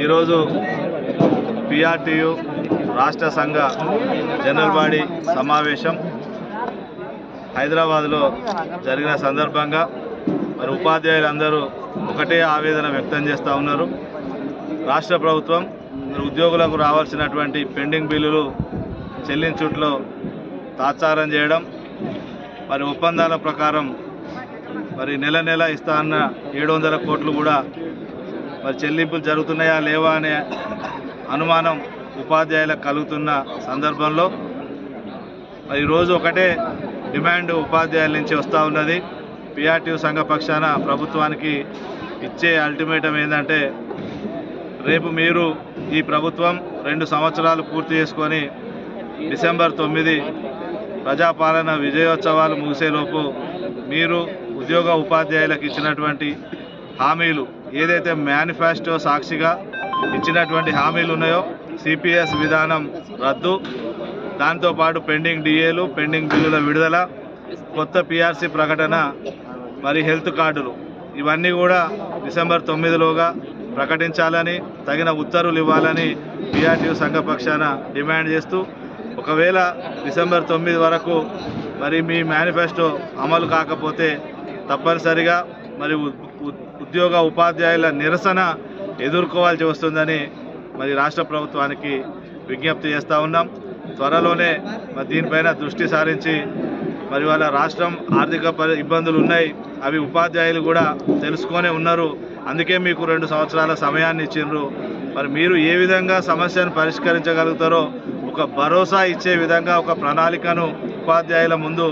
ఈరోజు పిఆర్టీయు రాష్ట్ర సంఘ జనరల్ బాడీ సమావేశం హైదరాబాద్లో జరిగిన సందర్భంగా మరి ఉపాధ్యాయులందరూ ఒకటే ఆవేదన వ్యక్తం చేస్తూ ఉన్నారు. రాష్ట్ర ప్రభుత్వం ఉద్యోగులకు రావాల్సినటువంటి పెండింగ్ బిల్లులు చెల్లించుట్లో తాత్సారం చేయడం, మరి ఒప్పందాల ప్రకారం మరి నెల నెల ఇస్తా అన్న 700 కోట్లు కూడా మరి చెల్లింపులు జరుగుతున్నాయా లేవా అనే అనుమానం ఉపాధ్యాయులకు కలుగుతున్న సందర్భంలో మరి ఈరోజు ఒకటే డిమాండ్ ఉపాధ్యాయుల నుంచి వస్తూ ఉన్నది. పిఆర్టీయు సంఘ పక్షాన ప్రభుత్వానికి ఇచ్చే అల్టిమేటం ఏంటంటే, రేపు మీరు ఈ ప్రభుత్వం 2 సంవత్సరాలు పూర్తి చేసుకొని డిసెంబర్ 9 ప్రజాపాలన విజయోత్సవాలు ముగిసేలోపు మీరు ఉద్యోగ ఉపాధ్యాయులకు ఇచ్చినటువంటి హామీలు ఏదైతే మేనిఫెస్టో సాక్షిగా ఇచ్చినటువంటి హామీలు ఉన్నాయో సిపిఎస్ విధానం రద్దు, దాంతోపాటు పెండింగ్ డిఏలు, పెండింగ్ బిల్లుల విడుదల, కొత్త పిఆర్సీ ప్రకటన, మరి హెల్త్ కార్డులు ఇవన్నీ కూడా డిసెంబర్ 9లోగా ప్రకటించాలని తగిన ఉత్తర్వులు ఇవ్వాలని పిఆర్టీయు సంఘ పక్షాన డిమాండ్ చేస్తూ, ఒకవేళ డిసెంబర్ 9 వరకు మరి మీ మేనిఫెస్టో అమలు కాకపోతే తప్పనిసరిగా మరి ఉద్యోగ ఉపాధ్యాయుల నిరసన ఎదుర్కోవాల్సి వస్తుందని మరి రాష్ట్ర ప్రభుత్వానికి విజ్ఞప్తి చేస్తూ ఉన్నాం. త్వరలోనే మరి దీనిపైన దృష్టి సారించి మరి వాళ్ళ రాష్ట్రం ఆర్థిక ఇబ్బందులు ఉన్నాయి, అవి ఉపాధ్యాయులు కూడా తెలుసుకొనే ఉన్నారు. అందుకే మీకు 2 సంవత్సరాల సమయాన్ని ఇచ్చిండ్రు. మరి మీరు ఏ విధంగా సమస్యను పరిష్కరించగలుగుతారో ఒక భరోసా ఇచ్చే విధంగా ఒక ప్రణాళికను ఉపాధ్యాయుల ముందు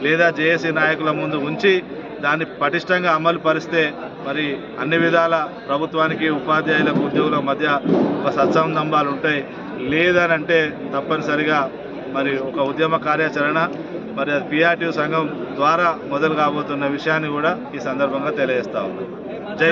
లేదా జేఏసీ నాయకుల ముందు ఉంచి దాన్ని పటిష్టంగా అమలు పరిస్తే మరి అన్ని విధాల ప్రభుత్వానికి ఉపాధ్యాయులకు ఉద్యోగుల మధ్య ఒక సత్సంబంధాలు ఉంటాయి. లేదనంటే తప్పనిసరిగా మరి ఒక ఉద్యమ కార్యాచరణ మరి అది పిఆర్టీయు సంఘం ద్వారా మొదలు కాబోతున్న విషయాన్ని కూడా ఈ సందర్భంగా తెలియజేస్తా ఉన్నాం. జై